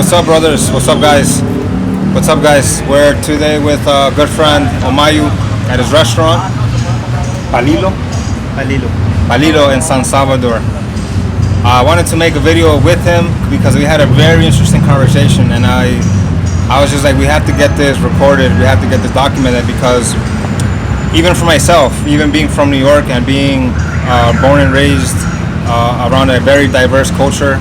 What's up, brothers? What's up, guys? What's up, guys? We're today with a good friend Humayun at his restaurant, PALI-LO. PALI-LO in San Salvador. I wanted to make a video with him because we had a very interesting conversation, and I was just like, we have to get this recorded, we have to get this documented, because even for myself, even being from New York and being born and raised around a very diverse culture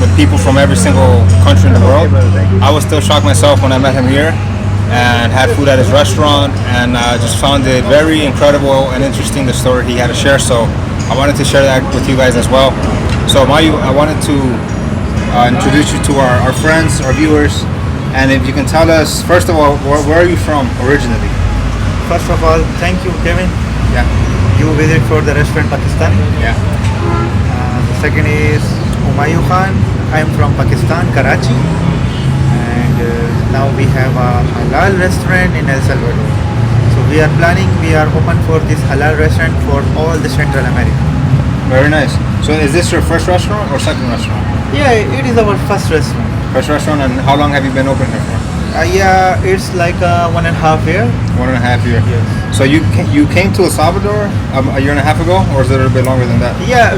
with people from every single country in the world, I was still shocked myself when I met him here and had food at his restaurant, and just found it very incredible and interesting, the story he had to share. So I wanted to share that with you guys as well. So Mayu, I wanted to introduce you to our friends, our viewers, and if you can tell us, first of all, where are you from originally? First of all, thank you, Kevin. Yeah. You visit for the restaurant Pakistani. Yeah. The second is Humayun Khan. I am from Pakistan, Karachi, and now we have a Halal restaurant in El Salvador. So we are open for this Halal restaurant for all the Central America. Very nice. So is this your first restaurant or second restaurant? Yeah, it is our first restaurant. First restaurant, and how long have you been open here for? Yeah, it's like 1.5 year. 1.5 years. Yes. So you came to El Salvador a year and a half ago, or is it a little bit longer than that? Yeah,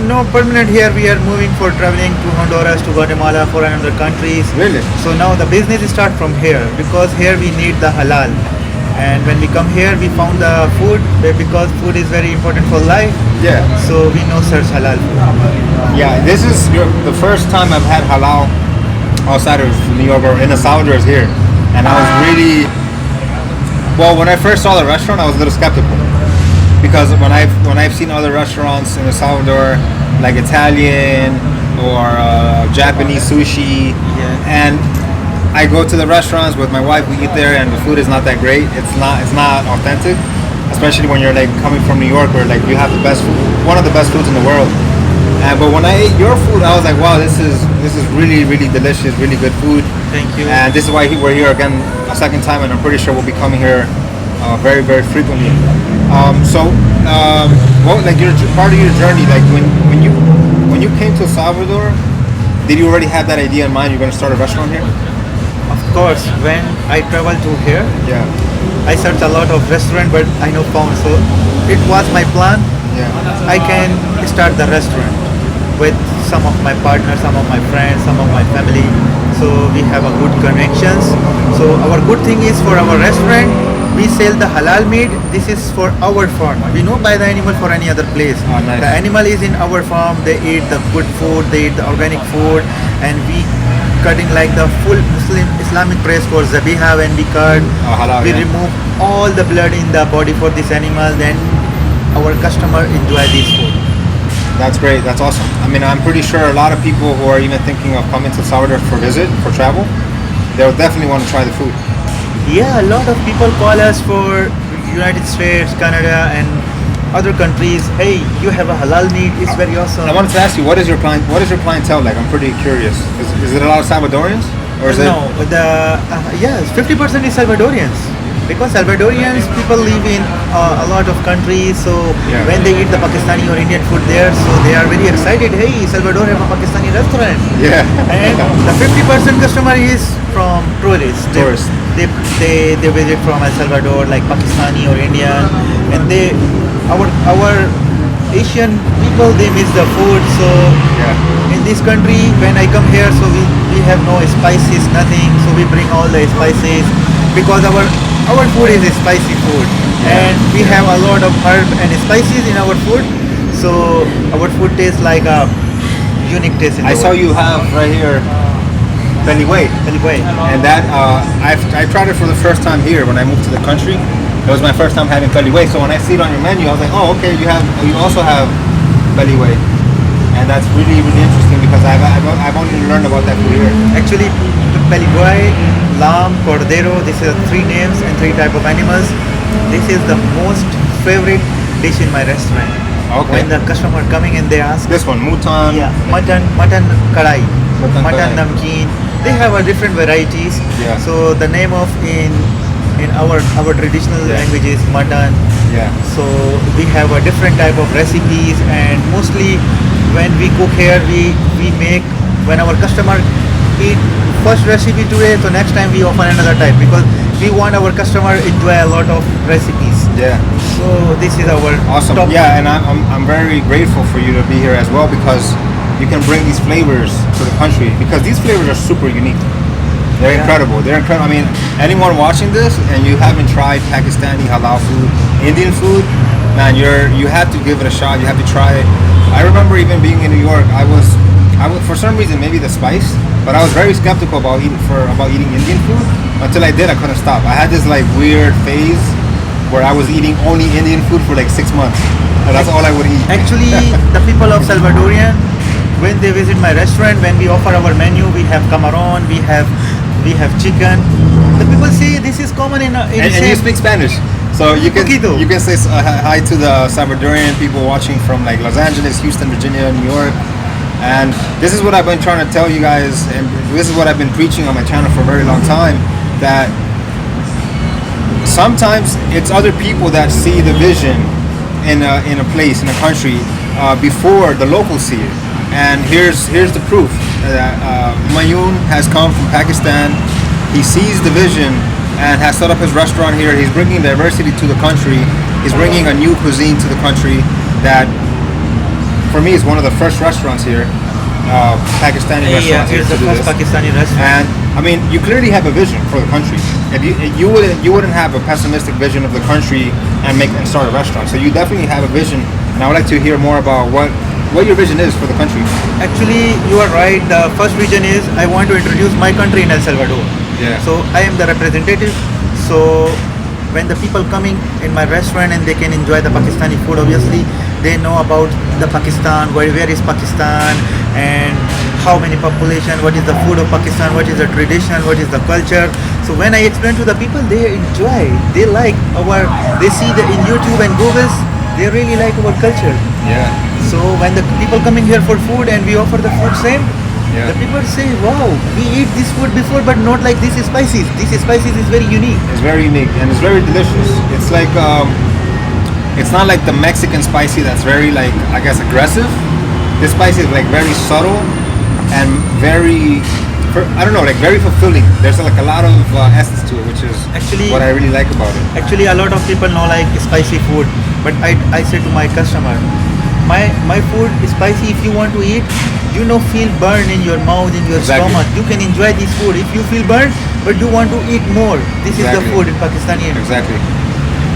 no permanent here. We are moving for traveling to Honduras, to Guatemala, for another countries. Really? So now the business start from here, because here we need the halal. And when we come here, we found the food, because food is very important for life. Yeah. So we know search halal food. Yeah, this is the first time I've had halal outside of New York, or in El Salvador is here. And I was really, well, when I first saw the restaurant, I was a little skeptical. Because when I've seen other restaurants in El Salvador, like Italian or Japanese sushi, Yeah. and I go to the restaurants with my wife, we eat there, and the food is not that great. It's not authentic, especially when you're like coming from New York, where like you have the best food, one of the best foods in the world. But when I ate your food, I was like, wow, this is really, really delicious, really good food. Thank you. And this is why we're here again a second time, and I'm pretty sure we'll be coming here very, very frequently. Well, like your part of your journey, like when you came to El Salvador, did you already have that idea in mind? You're going to start a restaurant here? Of course, when I traveled to here, Yeah. I searched a lot of restaurant, but I no found. So it was my plan. Yeah. I can start the restaurant with some of my partners, some of my friends, some of my family. So we have a good connections. So our good thing is, for our restaurant, we sell the halal meat. This is for our farm. We don't buy the animal for any other place. Oh, nice. The animal is in our farm. They eat the good food. They eat the organic food, and we cutting like the full Islamic praise for zabiha. When we cut, Halal, we yeah. remove all the blood in the body for this animal. Then our customer enjoy this food. That's great. That's awesome. I mean, I'm pretty sure a lot of people who are even thinking of coming to Salvador for visit, for travel, they'll definitely want to try the food. Yeah, a lot of people call us for United States, Canada, and other countries. Hey, you have a halal meat. It's very awesome. I wanted to ask you, what is your clientele like? I'm pretty curious. Is it a lot of Salvadorians, or is No, yes, 50% is Salvadorians. Because Salvadorians, people live in a lot of countries, so Yeah. when they eat the Pakistani or Indian food there, so they are very excited. Hey, Salvador have a Pakistani restaurant. Yeah. And the 50% customer is from tourists. Tourists. They visit from El Salvador, like Pakistani or Indian, and our Asian people, they miss the food. So Yeah. in this country, when I come here, so we have no spices, nothing. So we bring all the spices, because our food is a spicy food, and we have a lot of herb and spices in our food. So our food tastes like a unique taste. I saw you have right here Peliway. And that I tried it for the first time here when I moved to the country. It was my first time having Peliway. So when I see it on your menu, I was like, oh, okay, you also have Peliway, and that's really, really interesting, because I've only learned about that food here. Actually, Peliway, lamb, cordero. This is 3 names and 3 type of animals. This is the most favorite dish in my restaurant. Okay. When the customer coming and they ask, This one, Mutan. yeah, mutton kadai, Mutton mutton kadai. namkeen. They have a different varieties. Yeah. So the name of in our traditional language is mutton. Yeah. So we have a different type of recipes, and mostly when we cook here, we make, when our customer eat first recipe today, so next time we offer another type because we want our customer enjoy a lot of recipes. Yeah. So this is our Awesome. top. Yeah, and I'm very grateful for you to be here as well because you can bring these flavors to the country because these flavors are super unique. They're incredible. They're incredible. I mean, anyone watching this and you haven't tried Pakistani halal food, Indian food, man, you have to give it a shot. You have to try it. I remember even being in New York, I was for some reason maybe the spice, but I was very skeptical about eating Indian food until I did. I couldn't stop. I had this like weird phase where I was eating only Indian food for like 6 months, and that's all I would eat. Actually, the people of Salvadorian, when they visit my restaurant, when we offer our menu, we have camaron, we have chicken. The people say this is common in And you speak Spanish, so Poquito. you can say hi to the Salvadorian people watching from like Los Angeles, Houston, Virginia, New York. And this is what I've been trying to tell you guys, and this is what I've been preaching on my channel for a very long time, that sometimes it's other people that see the vision in a place, in a country, before the locals see it. And here's the proof that Humayun has come from Pakistan. He sees the vision and has set up his restaurant here. He's bringing diversity to the country. He's bringing a new cuisine to the country that, for me, is one of the first restaurants here, Pakistani restaurants here it's to the do first this. Pakistani restaurant. And I mean, you clearly have a vision for the country. If you wouldn't have a pessimistic vision of the country and start a restaurant. So you definitely have a vision, and I would like to hear more about what your vision is for the country. Actually, you are right. The first vision is I want to introduce my country in El Salvador. Yeah. So I am the representative. So when the people coming in my restaurant and they can enjoy the Pakistani food, obviously they know about the Pakistan, where is Pakistan, and how many population, what is the food of Pakistan, what is the tradition, what is the culture. So when I explain to the people, they enjoy, they like they see in YouTube and Gulpes, they really like our culture. Yeah. So when the people coming here for food and we offer the food same, Yeah. the people say, wow, we eat this food before but not like this spices. This spices is very unique. It's very unique and it's very delicious. It's like it's not like the Mexican spicy that's very like, I guess, aggressive. This spicy is like very subtle and very, I don't know, like very fulfilling. There's like a lot of essence to it, which is Actually- what I really like about it. Actually, a lot of people know like spicy food, but I say to my customer, my food is spicy. If you want to eat, feel burn in your mouth, in your Exactly. stomach. You can enjoy this food. If you feel burn, but you want to eat more, this is the Exactly. food in Pakistani. Exactly.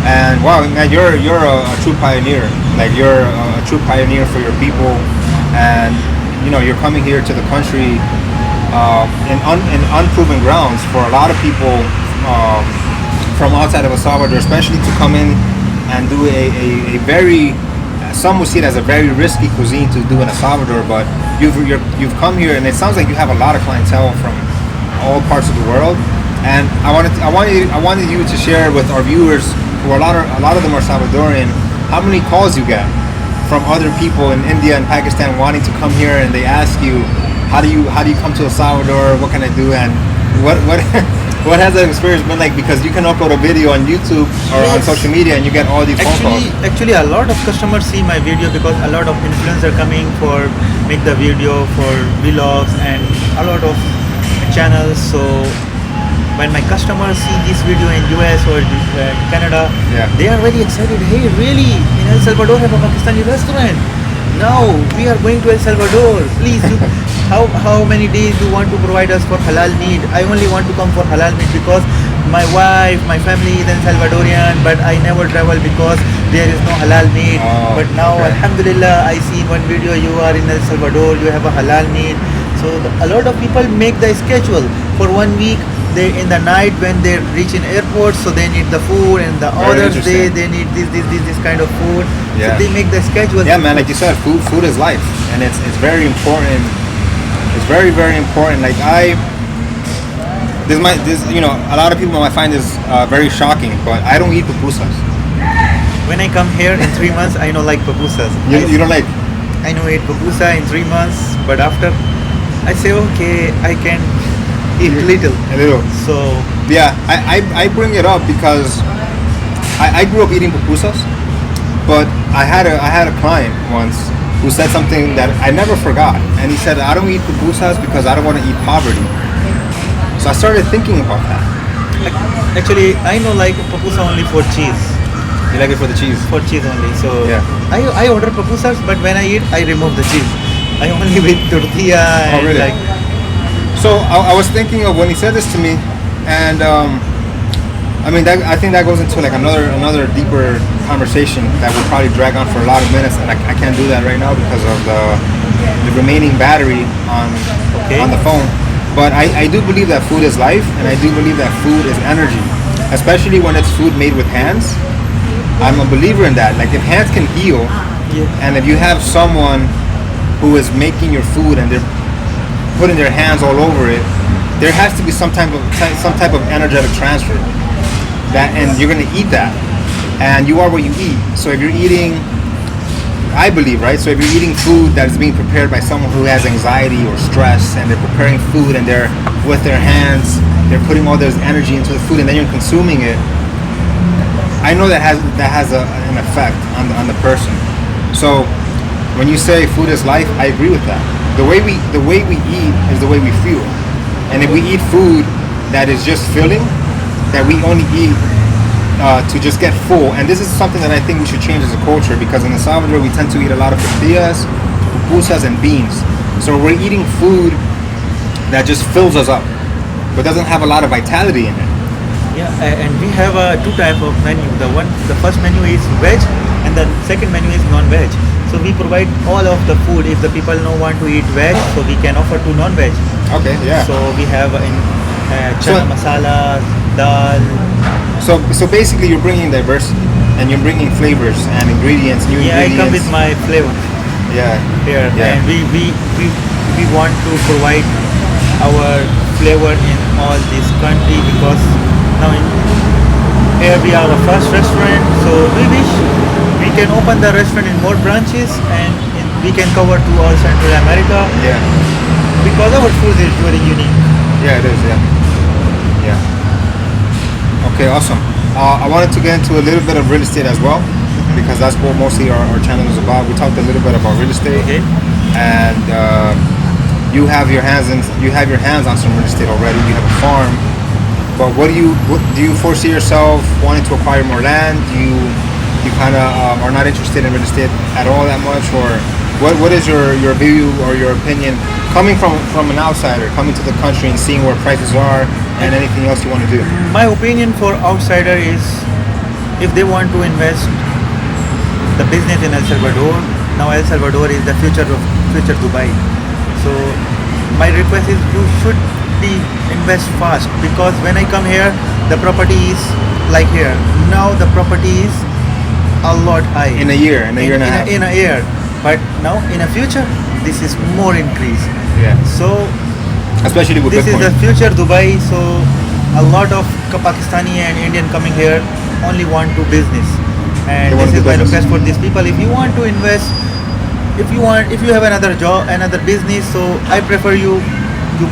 And wow, man, you're a true pioneer. Like you're a true pioneer for your people, and you're coming here to the country in unproven grounds for a lot of people from outside of El Salvador, especially to come in and do a very, some would see it as a very risky cuisine to do in El Salvador, but you've come here and it sounds like you have a lot of clientele from all parts of the world. And I wanted you to share with our viewers, who a lot of them are Salvadorian, how many calls you get from other people in India and Pakistan wanting to come here, and they ask you, how do you come to El Salvador? What can I do? And what has that experience been like? Because you can upload a video on YouTube or on Yes. social media, and you get all these phone calls. Actually, a lot of customers see my video because a lot of influencers coming for make the video for vlogs and a lot of channels. So when my customers see this video in US or Canada, Yeah. they are very excited. Hey, really? In El Salvador have a Pakistani restaurant? Now we are going to El Salvador. Please, how many days you want to provide us for halal meat? I only want to come for halal meat because my wife, my family is in Salvadorian, but I never travel because there is no halal meat. Oh, But now, okay. Alhamdulillah, I see in one video you are in El Salvador, you have a halal meat. So a lot of people make the schedule for 1 week. They in the night when they reach in airport, so they need the food, and the Very other day interesting. they need this kind of food. Yeah. So they make the schedule. Yeah, man, like you said, food is life, and it's very important. It's very, very important. Like a lot of people might find this very shocking, but I don't eat pupusas. When I come here in 3 months, I know like pupusas. You don't like? I know eat pupusa in 3 months, but after I say okay, I can eat little. A little. So Yeah, I bring it up because I grew up eating pupusas, but I had a client once who said something that I never forgot. And he said, I don't eat pupusas because I don't want to eat poverty. So I started thinking about that. Actually, I know like pupusa only for cheese. You like it for the cheese? For cheese only. So Yeah. I order pupusas, but when I eat, I remove the cheese. I only with tortilla and really? like. So I was thinking of when he said this to me, and I mean, I think that goes into like another deeper conversation that will probably drag on for a lot of minutes, and I can't do that right now because of the remaining battery on the phone. But I do believe that food is life, and I do believe that food is energy, especially when it's food made with hands. I'm a believer in that. Like if hands can heal, and if you have someone who is making your food and they're putting their hands all over it, there has to be some type of energetic transfer. And you're gonna eat that, and you are what you eat. So if you're eating, I believe, right? So if you're eating food that is being prepared by someone who has anxiety or stress, and they're preparing food and they're with their hands, they're putting all this energy into the food, and then you're consuming it. I know that has an effect on the person. So when you say food is life, I agree with that. The way we eat is the way we feel, and if we eat food that is just filling, that we only eat to just get full, and this is something that I think we should change as a culture, because in El Salvador we tend to eat a lot of tortillas, pupusas, and beans. So we're eating food that just fills us up, but doesn't have a lot of vitality in it. Yeah, and we have two type of menu. The first menu is veg, and the second menu is non-veg. So we provide all of the food. If the people don't want to eat veg, so we can offer to non-veg. Okay, yeah. So we have chana masala, dal. So basically, you're bringing diversity, and you're bringing flavors and ingredients, new ingredients. I come with my flavor. Yeah. Here, Yeah. and we want to provide our flavor in all this country, because now here we are the first restaurant, so we wish we can open the restaurant in more branches, and we can cover to all Central America, Yeah. because our food is very unique. Yeah, it is. Yeah. Yeah. Okay, awesome. I wanted to get into a little bit of real estate as well, because that's what mostly our channel is about. We talked a little bit about real estate, Okay. and you have your hands on some real estate already. You have a farm, but what do you foresee yourself wanting to acquire more land? Do you kind of are not interested in real estate at all that much, or what is your view or your opinion coming from an outsider, coming to the country and seeing where prices are and anything else you want to do? My opinion for outsider is, if they want to invest the business in El Salvador, now El Salvador is the future Dubai. So my request is you should be invest fast, because when I come here, the property is like here. Now the property is a lot high. In a year and a half. In a year. But now in a future, this is more increase. Yeah. So Especially with this Bitcoin. is the future Dubai. So a lot of Pakistani and Indian coming here only want to business, and They want this to is my business. request for these people. If you want to invest, if you have another job, another business, so I prefer you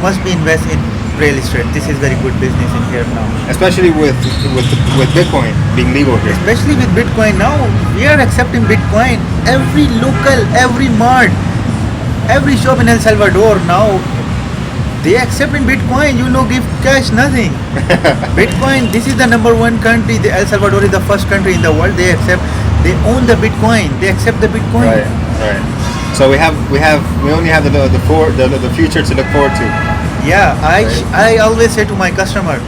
must be invest in real estate. This is very good business in here now. Especially with Bitcoin being legal here. Especially with Bitcoin now, we are accepting Bitcoin. Every local, every mart, every shop in El Salvador now, they accepting Bitcoin. Give cash, nothing. Bitcoin. This is the number one country. El Salvador is the first country in the world. They own the Bitcoin. They accept the Bitcoin. Right. So we only have the future to look forward to. Yeah, I always say to my customer,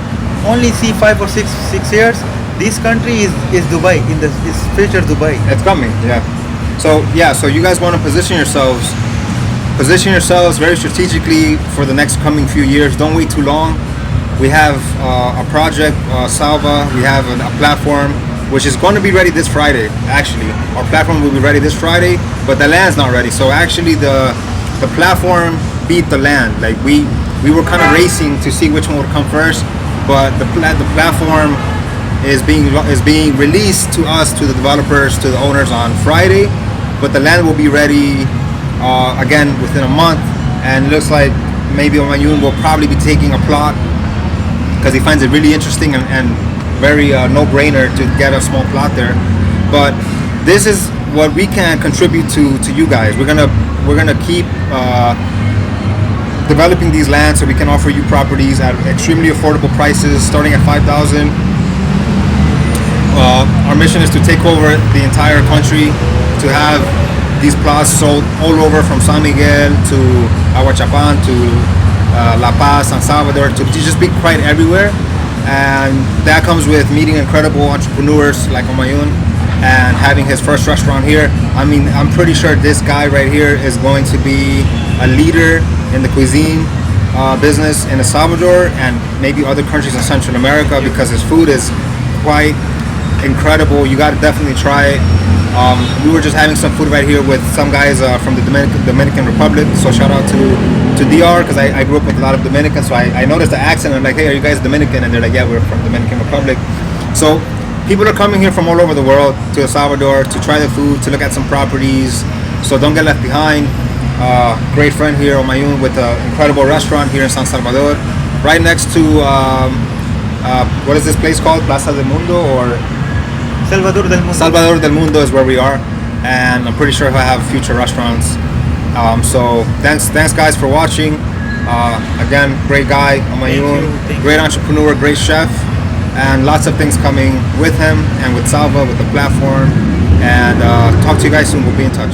only see 5 or 6 years. This country is Dubai, is future Dubai. It's coming, yeah. So you guys want to position yourselves very strategically for the next coming few years. Don't wait too long. We have a project, Salva. We have a platform which is going to be ready this Friday. Actually, our platform will be ready this Friday, but the land's not ready. So actually, the platform beat the land. Like we were kind of racing to see which one would come first, but the platform is being released to us, to the developers, to the owners on Friday, but the land will be ready again within a month, and it looks like maybe Humayun will probably be taking a plot because he finds it really interesting and very no-brainer to get a small plot there. But this is what we can contribute to you guys. We're gonna keep developing these lands so we can offer you properties at extremely affordable prices, starting at 5,000. Our mission is to take over the entire country, to have these plots sold all over, from San Miguel to Aguachapan to La Paz, San Salvador, to just be quite everywhere. And that comes with meeting incredible entrepreneurs like Humayun and having his first restaurant here. I mean, I'm pretty sure this guy right here is going to be a leader in the cuisine business in El Salvador and maybe other countries in Central America, because his food is quite incredible. You got to definitely try it. We were just having some food right here with some guys from the Dominican Republic. So shout out to DR, because I grew up with a lot of Dominicans. So I noticed the accent. I'm like, hey, are you guys Dominican? And they're like, yeah, we're from Dominican Republic. So people are coming here from all over the world to El Salvador to try the food, to look at some properties. So don't get left behind. Great friend here, Humayun, with an incredible restaurant here in San Salvador, right next to what is this place called? Plaza del Mundo, or Salvador del Mundo. Salvador del Mundo is where we are, and I'm pretty sure he'll have future restaurants. So thanks guys for watching. Again, great guy, Humayun, Thank you. great entrepreneur, great chef, and lots of things coming with him and with Salva, with the platform. And talk to you guys soon. We'll be in touch.